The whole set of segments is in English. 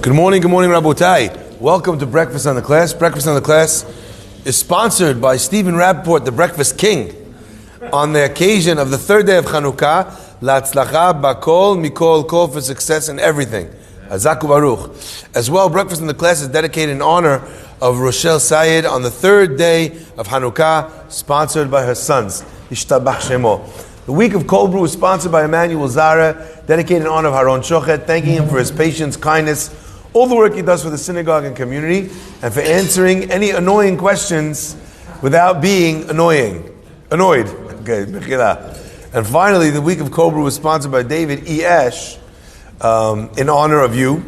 Good morning, Rabotai. Welcome to Breakfast on the Class. Breakfast on the Class is sponsored by Stephen Rappaport, the Breakfast King, on the occasion of the third day of Hanukkah, La'atzlacha bakol mikol kol, for success in everything. Hazaku Baruch. As well, Breakfast on the Class is dedicated in honor of Rochelle Sayed on the third day of Hanukkah, sponsored by her sons. Yishtabach Shemo. The week of Cold Brew is sponsored by Emmanuel Zara, dedicated in honor of Haron Shochet, thanking him for his patience, kindness, all the work he does for the synagogue and community, and for answering any annoying questions without being annoyed. Okay, Mechila. And finally, the week of Cold Brew was sponsored by David E. Ash, in honor of you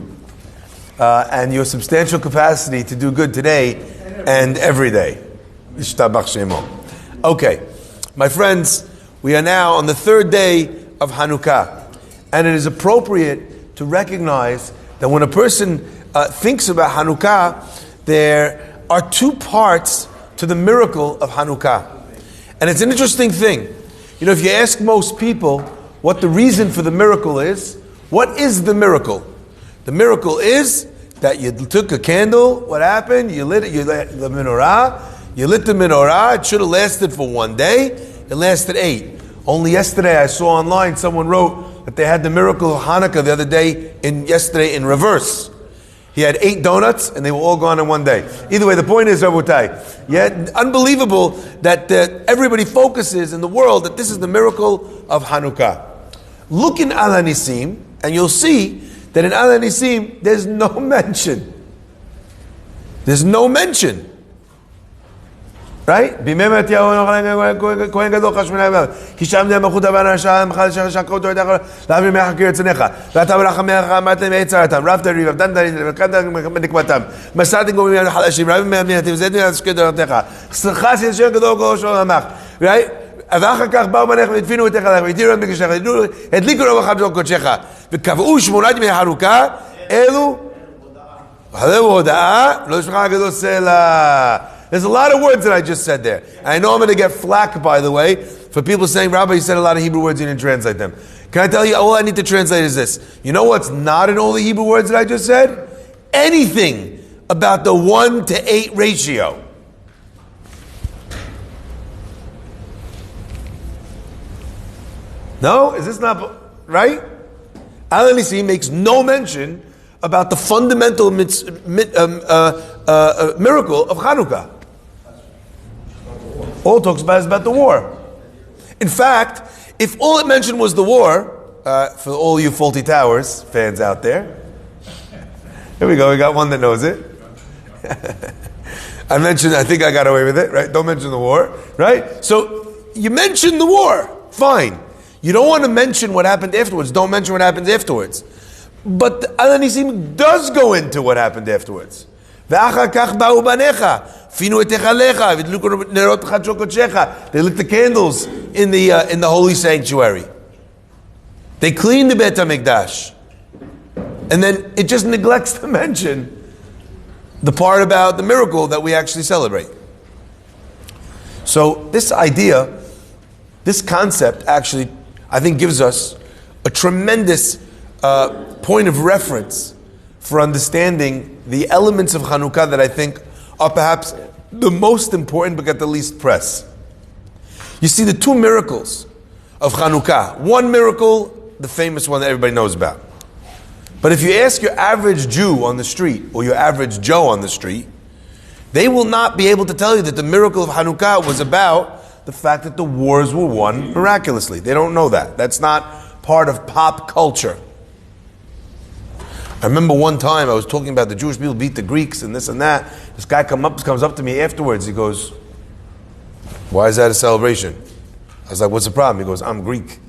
and your substantial capacity to do good today and every day. Okay, my friends, we are now on the third day of Hanukkah, and it is appropriate to recognize that when a person thinks about Hanukkah, there are two parts to the miracle of Hanukkah. And it's an interesting thing. You know, if you ask most people what the reason for the miracle is, what is the miracle? The miracle is that you took a candle, what happened? You lit the menorah, it should have lasted for one day, it lasted 8. Only yesterday I saw online someone wrote that they had the miracle of Hanukkah the other day, yesterday in reverse. He had 8 donuts and they were all gone in one day. Either way, the point is, Rabotai, yeah, unbelievable that everybody focuses in the world that this is the miracle of Hanukkah. Look in Al HaNisim and you'll see that in Al HaNisim there's no mention. There's no mention. Right? Right? There's a lot of words that I just said there. And I know I'm going to get flack, by the way, for people saying, Rabbi, you said a lot of Hebrew words, you didn't translate them. Can I tell you, all I need to translate is this. You know what's not in all the Hebrew words that I just said? Anything about the 1-to-8 ratio. No? Is this not right? Al HaNisim makes no mention about the fundamental miracle of Hanukkah. All it talks about is about the war. In fact, if all it mentioned was the war, for all you Faulty Towers fans out there, here we go, we got one that knows it. I think I got away with it, right? Don't mention the war, right? So, you mention the war, fine. You don't want to mention what happened afterwards, don't mention what happens afterwards. But Al HaNisim does go into what happened afterwards. They lit the candles in the holy sanctuary. They cleaned the Beit HaMikdash. And then it just neglects to mention the part about the miracle that we actually celebrate. So this idea, this concept actually, I think gives us a tremendous point of reference for understanding the elements of Hanukkah that I think are perhaps the most important but get the least press. You see the two miracles of Hanukkah. One miracle, the famous one that everybody knows about. But if you ask your average Jew on the street or your average Joe on the street, they will not be able to tell you that the miracle of Hanukkah was about the fact that the wars were won miraculously. They don't know that. That's not part of pop culture. I remember one time I was talking about the Jewish people beat the Greeks and this and that. This guy comes up to me afterwards. He goes, "Why is that a celebration?" I was like, "What's the problem?" He goes, "I'm Greek."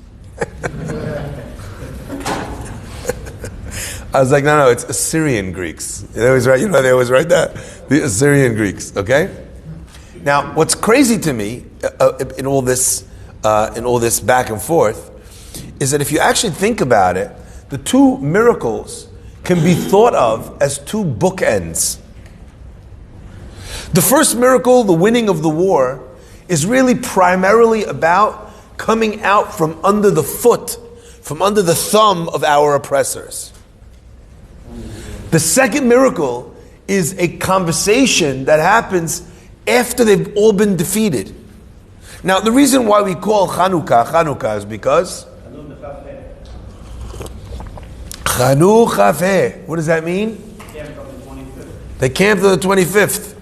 I was like, "No, it's Assyrian Greeks." They always write, they always write that. The Assyrian Greeks, okay? Now, what's crazy to me in all this back and forth is that if you actually think about it, the two miracles can be thought of as two bookends. The first miracle, the winning of the war, is really primarily about coming out from under the foot, from under the thumb of our oppressors. The second miracle is a conversation that happens after they've all been defeated. Now, the reason why we call Chanukkah is because Chanukkah. What does that mean? They camped on the 25th.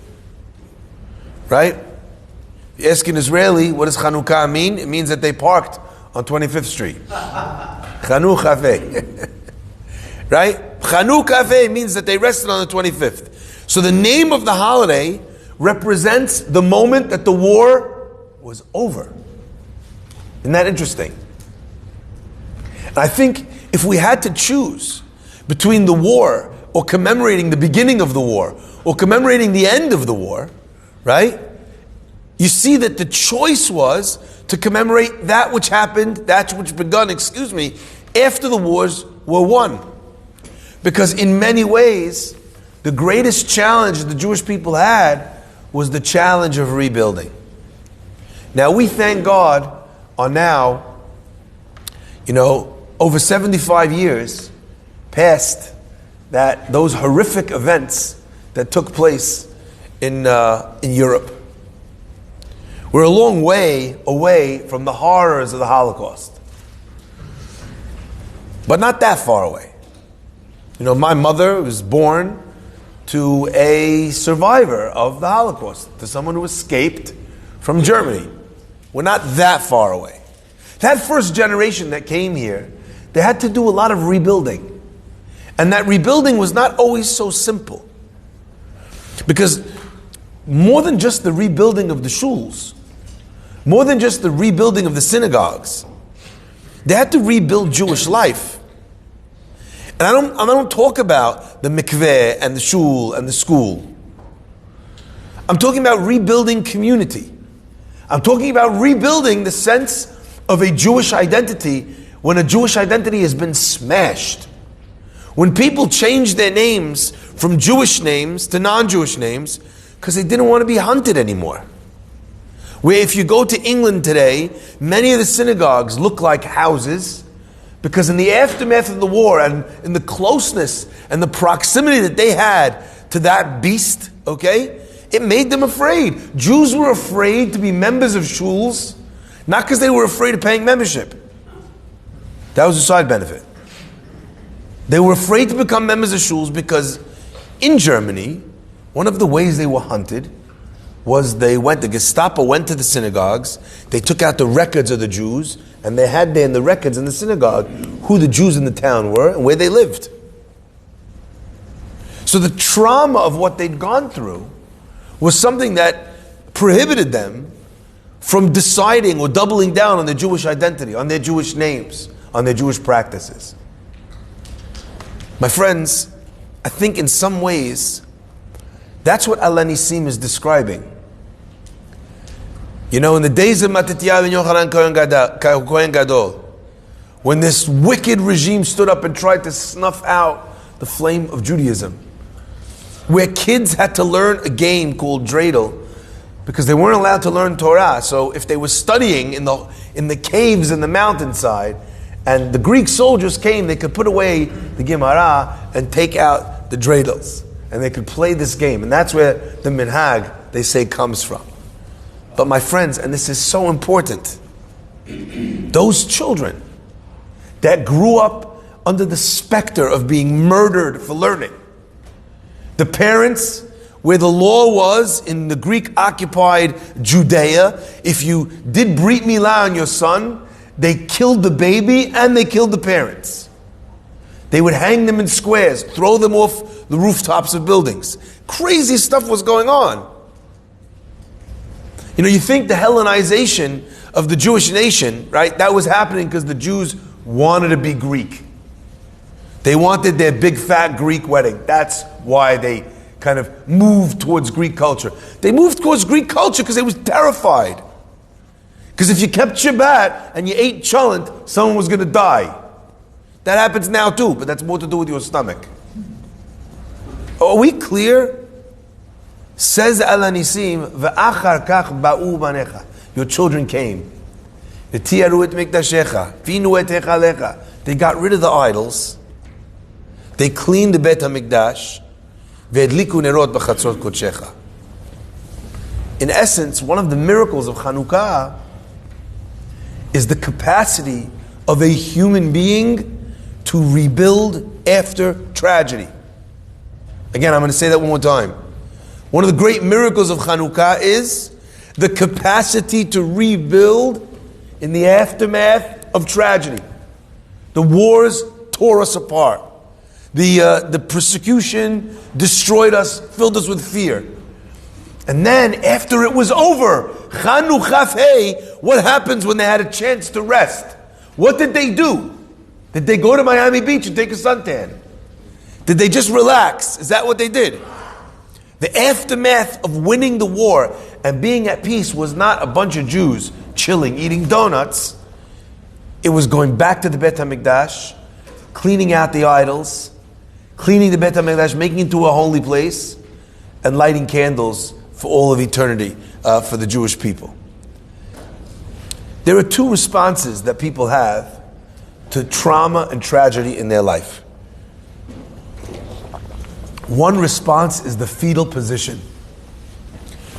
Right? If you ask an Israeli, what does Chanukkah mean? It means that they parked on 25th Street. Chanukkah. Right? Chanukkah means that they rested on the 25th. So the name of the holiday represents the moment that the war was over. Isn't that interesting? And I think if we had to choose between the war or commemorating the beginning of the war or commemorating the end of the war, right? You see that the choice was to commemorate that which happened, that which begun, after the wars were won. Because in many ways, the greatest challenge the Jewish people had was the challenge of rebuilding. Now we thank God are now, over 75 years past those horrific events that took place in Europe. We're a long way away from the horrors of the Holocaust. But not that far away. My mother was born to a survivor of the Holocaust, to someone who escaped from Germany. We're not that far away. That first generation that came here, they had to do a lot of rebuilding. And that rebuilding was not always so simple. Because more than just the rebuilding of the shuls, more than just the rebuilding of the synagogues, they had to rebuild Jewish life. And I don't talk about the mikveh and the shul and the school. I'm talking about rebuilding community. I'm talking about rebuilding the sense of a Jewish identity when a Jewish identity has been smashed. When people change their names from Jewish names to non-Jewish names because they didn't want to be hunted anymore. Where if you go to England today, many of the synagogues look like houses because in the aftermath of the war and in the closeness and the proximity that they had to that beast, it made them afraid. Jews were afraid to be members of shuls, not because they were afraid of paying membership. That was a side benefit. They were afraid to become members of shuls because in Germany, one of the ways they were hunted was the Gestapo went to the synagogues, they took out the records of the Jews, and they had there in the records in the synagogue who the Jews in the town were and where they lived. So the trauma of what they'd gone through was something that prohibited them from deciding or doubling down on their Jewish identity, on their Jewish names, on their Jewish practices. My friends, I think in some ways, that's what Al Nisim is describing. In the days of Matityahu and Yochanan Kohen Gadol, when this wicked regime stood up and tried to snuff out the flame of Judaism, where kids had to learn a game called dreidel, because they weren't allowed to learn Torah. So if they were studying in the caves in the mountainside, and the Greek soldiers came, they could put away the Gemara and take out the dreidels. And they could play this game. And that's where the minhag, they say, comes from. But my friends, and this is so important, those children that grew up under the specter of being murdered for learning, the parents, where the law was in the Greek-occupied Judea, if you did Brit Milah on your son, they killed the baby and they killed the parents. They would hang them in squares, throw them off the rooftops of buildings. Crazy stuff was going on. You think the Hellenization of the Jewish nation, right? That was happening because the Jews wanted to be Greek. They wanted their big fat Greek wedding. That's why they kind of moved towards Greek culture. They moved towards Greek culture because they was terrified. Because if you kept Shabbat and you ate cholent, someone was going to die. That happens now too, but that's more to do with your stomach. Are we clear? Says Al Nisim, "Ve'achar kach ba'u banecha." Your children came. V'tiyaru et mikdashecha, v'inu et hechalecha. They got rid of the idols. They cleaned the Bet HaMikdash. Ve'edliku nerot b'chatzot kodshecha. In essence, one of the miracles of Hanukkah is the capacity of a human being to rebuild after tragedy. Again, I'm going to say that one more time. One of the great miracles of Chanukkah is the capacity to rebuild in the aftermath of tragedy. The wars tore us apart. The persecution destroyed us, filled us with fear. And then, after it was over, Chanukkah Hey, what happens when they had a chance to rest? What did they do? Did they go to Miami Beach and take a suntan? Did they just relax? Is that what they did? The aftermath of winning the war and being at peace was not a bunch of Jews chilling, eating donuts. It was going back to the Bet HaMikdash, cleaning out the idols, cleaning the Bet HaMikdash, making it into a holy place, and lighting candles for all of eternity for the Jewish people. There are two responses that people have to trauma and tragedy in their life. One response is the fetal position.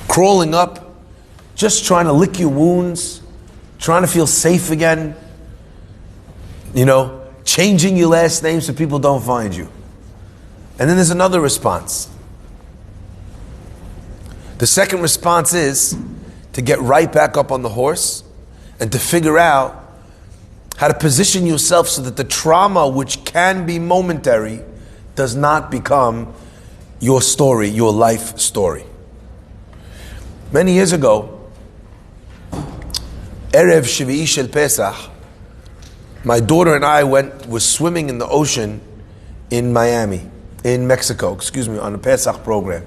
Crawling up, just trying to lick your wounds, trying to feel safe again, changing your last name so people don't find you. And then there's another response. The second response is to get right back up on the horse and to figure out how to position yourself so that the trauma, which can be momentary, does not become your story, your life story. Many years ago, Erev Shvi'i Shel Pesach, my daughter and I was swimming in the ocean in Mexico, on a Pesach program.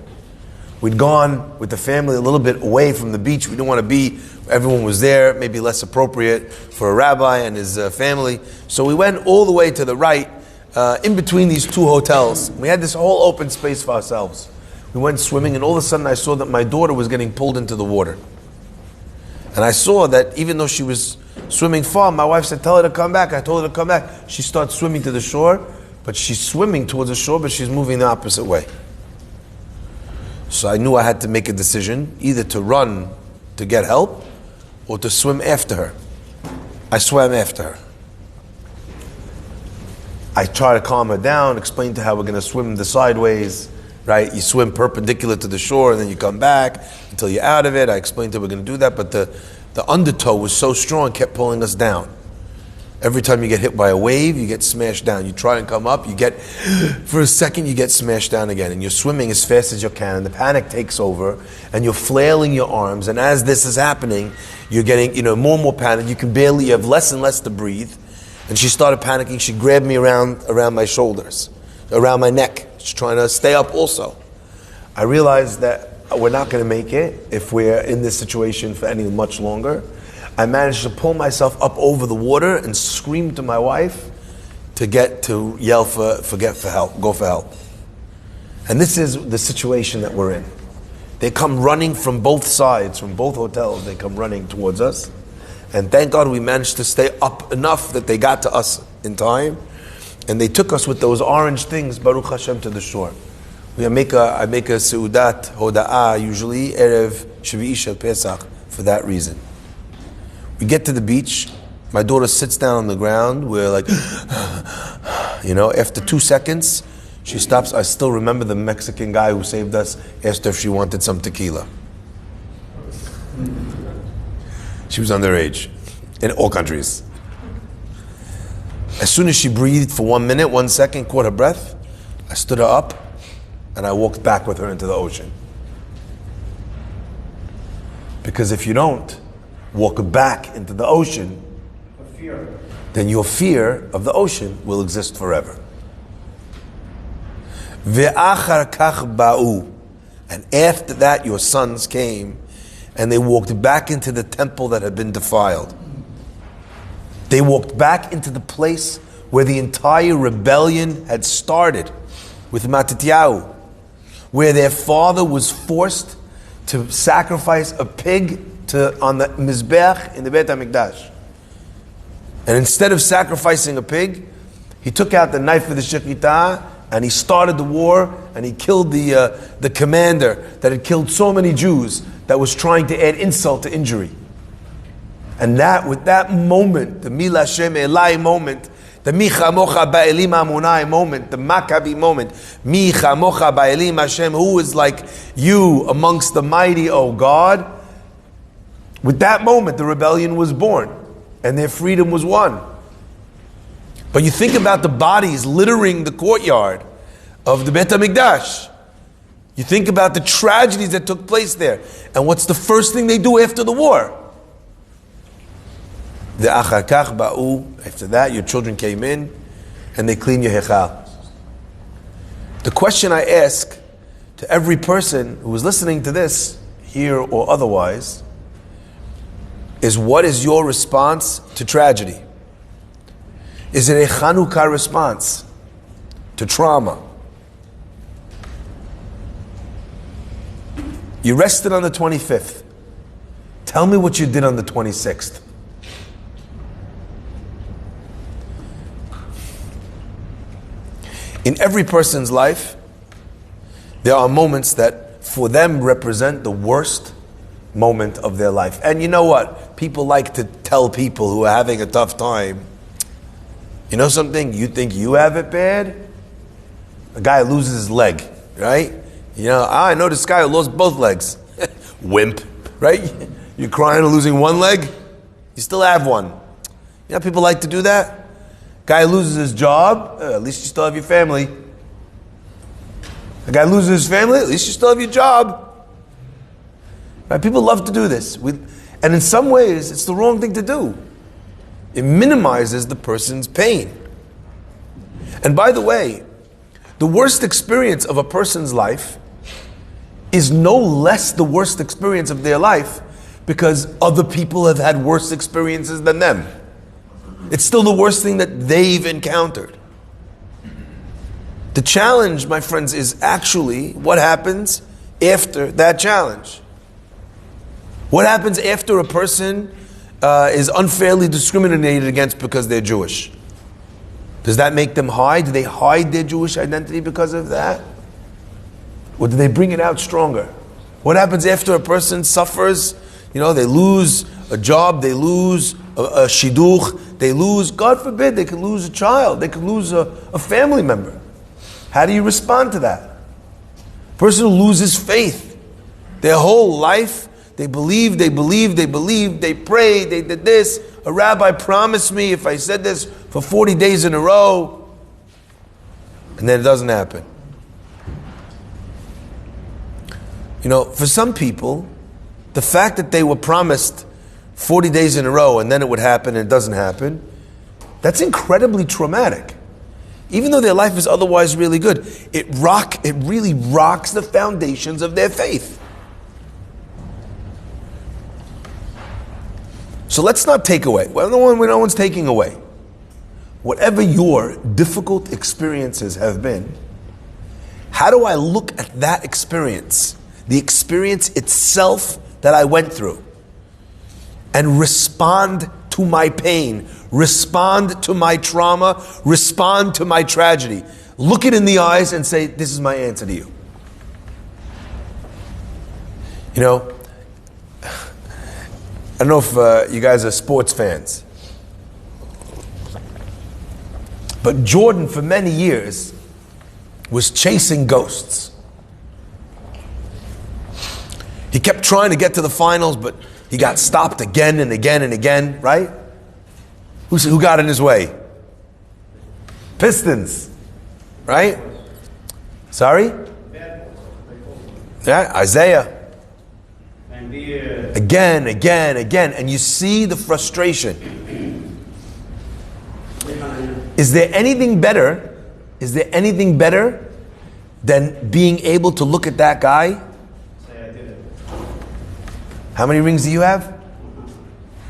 We'd gone with the family a little bit away from the beach. We didn't want to be, everyone was there, maybe less appropriate for a rabbi and his family. So we went all the way to the right, in between these two hotels. We had this whole open space for ourselves. We went swimming, and all of a sudden I saw that my daughter was getting pulled into the water. And I saw that even though she was swimming far, my wife said, tell her to come back. I told her to come back. She starts swimming to the shore, but she's swimming towards the shore, but she's moving the opposite way. So I knew I had to make a decision, either to run to get help or to swim after her. I swam after her. I try to calm her down, explain to her we're going to swim the sideways, right? You swim perpendicular to the shore and then you come back until you're out of it. I explained to her we're going to do that, but the undertow was so strong, it kept pulling us down. Every time you get hit by a wave, you get smashed down. You try and come up, for a second, you get smashed down again. And you're swimming as fast as you can, and the panic takes over, and you're flailing your arms. And as this is happening, you're getting, more and more panic. You have less and less to breathe. And she started panicking. She grabbed me around my shoulders, around my neck. She's trying to stay up also. I realized that we're not going to make it if we're in this situation for any much longer. I managed to pull myself up over the water and scream to my wife to yell for help, go for help. And this is the situation that we're in. They come running from both sides, from both hotels, they come running towards us. And thank God we managed to stay up enough that they got to us in time. And they took us with those orange things, Baruch Hashem, to the shore. I make a Seudat Hoda'ah, usually, Erev Shvi'i Shel Pesach, for that reason. We get to the beach, my daughter sits down on the ground, we're like, after 2 seconds, she stops. I still remember the Mexican guy who saved us, asked her if she wanted some tequila. She was underage, in all countries. As soon as she breathed for 1 minute, 1 second, caught her breath, I stood her up, and I walked back with her into the ocean. Because if you don't walk back into the ocean, then your fear of the ocean will exist forever. Ve'achar kach ba'u, and after that your sons came, and they walked back into the temple that had been defiled. They walked back into the place where the entire rebellion had started, with Matityahu, where their father was forced to sacrifice a pig on the Mizbech in the Bet HaMikdash. And instead of sacrificing a pig, he took out the knife of the Shechitah and he started the war, and he killed the commander that had killed so many Jews, that was trying to add insult to injury. And with that moment, the Mila Hashem Elai moment, the Micha Mocha Ba'elim Amunai moment, the Maccabi moment, Micha Mocha Ba'elim Hashem, who is like you amongst the mighty, O God. With that moment, the rebellion was born, and their freedom was won. But you think about the bodies littering the courtyard of the Beit HaMikdash. You think about the tragedies that took place there. And what's the first thing they do after the war? The Achar Kach Ba'u, after that your children came in and they cleaned your Hechal. The question I ask to every person who is listening to this, here or otherwise, is what is your response to tragedy? Is it a Chanukkah response to trauma? You rested on the 25th. Tell me what you did on the 26th. In every person's life, there are moments that for them represent the worst moment of their life. And you know what? People like to tell people who are having a tough time, you know something? You think you have it bad? A guy loses his leg, right? You know, I know this guy who lost both legs. Wimp, right? You're crying or losing one leg? You still have one. You know people like to do that? Guy loses his job, at least you still have your family. A guy loses his family, at least you still have your job. Right? People love to do this. And in some ways, it's the wrong thing to do. It minimizes the person's pain. And by the way, the worst experience of a person's life is no less the worst experience of their life because other people have had worse experiences than them. It's still the worst thing that they've encountered. The challenge, my friends, is actually what happens after that challenge. What happens after a person is unfairly discriminated against because they're Jewish? Does that make them hide? Do they hide their Jewish identity because of that? Or do they bring it out stronger? What happens after a person suffers? You know, they lose a job, they lose a shidduch, they lose, God forbid, they could lose a child, they could lose a family member. How do you respond to that? A person who loses faith, their whole life, they believe, they pray, they did this. A rabbi promised me if I said this for 40 days in a row, and then it doesn't happen. You know, for some people, the fact that they were promised 40 days in a row and then it would happen and it doesn't happen, that's incredibly traumatic. Even though their life is otherwise really good, it really rocks the foundations of their faith. So let's not take away. Well, no one's taking away. Whatever your difficult experiences have been, how do I look at that experience, the experience itself that I went through, and respond to my pain, respond to my trauma, respond to my tragedy? Look it in the eyes and say, this is my answer to you. You know, I don't know if you guys are sports fans, but Jordan for many years was chasing ghosts. He kept trying to get to the finals, but he got stopped again and again and again, right? Who got in his way? Pistons, right? Sorry? Yeah, Isaiah. Again, and you see the frustration. Is there anything better? Is there anything better than being able to look at that guy? How many rings do you have?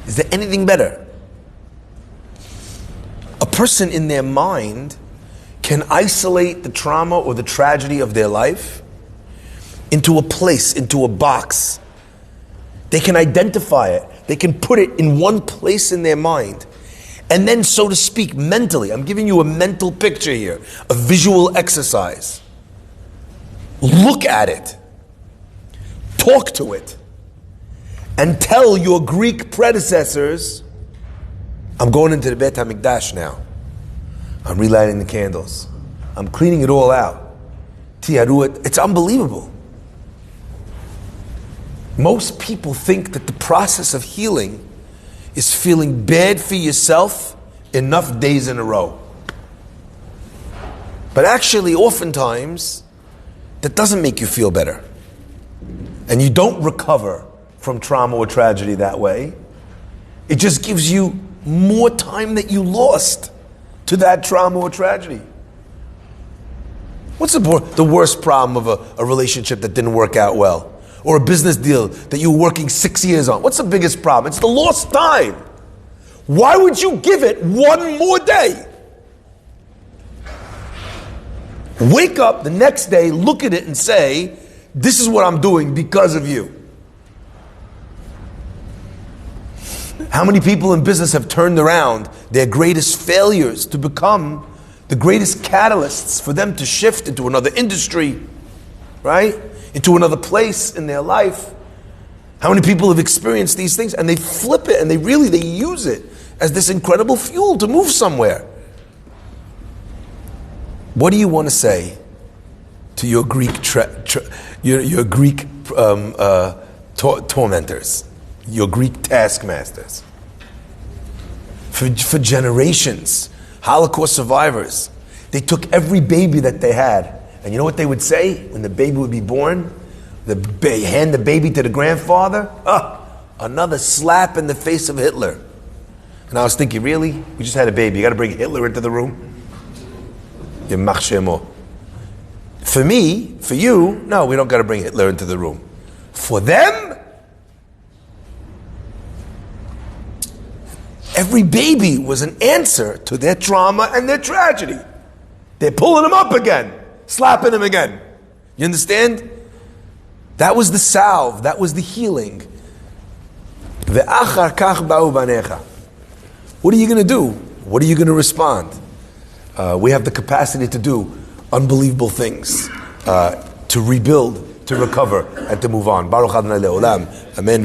Is there anything better? A person in their mind can isolate the trauma or the tragedy of their life into a place, into a box. They can identify it. They can put it in one place in their mind. And then, so to speak, mentally, I'm giving you a mental picture here, a visual exercise. Look at it. Talk to it. And tell your Greek predecessors, I'm going into the Beit HaMikdash now. I'm relighting the candles. I'm cleaning it all out. Tiyaruat. It's unbelievable. Most people think that the process of healing is feeling bad for yourself enough days in a row. But actually, oftentimes, that doesn't make you feel better. And you don't recover from trauma or tragedy that way. It just gives you more time that you lost to that trauma or tragedy. What's the worst problem of a relationship that didn't work out well? Or a business deal that you were working 6 years on? What's the biggest problem? It's the lost time. Why would you give it one more day? Wake up the next day, look at it and say, this is what I'm doing because of you. How many people in business have turned around their greatest failures to become the greatest catalysts for them to shift into another industry, right? Into another place in their life? How many people have experienced these things and they flip it and they use it as this incredible fuel to move somewhere? What do you want to say to your Greek tormentors, your Greek taskmasters? For generations, Holocaust survivors, they took every baby that they had, and you know what they would say when the baby would be born? Hand the baby to the grandfather. Another slap in the face of Hitler. And I was thinking, really? We just had a baby. You got to bring Hitler into the room? For me, for you, no, we don't got to bring Hitler into the room. For them, every baby was an answer to their trauma and their tragedy. They're pulling them up again, slapping them again. You understand? That was the salve. That was the healing. What are you going to do? What are you going to respond? We have the capacity to do unbelievable things, to rebuild, to recover, and to move on. Baruch Adonai Le'olam. Amen.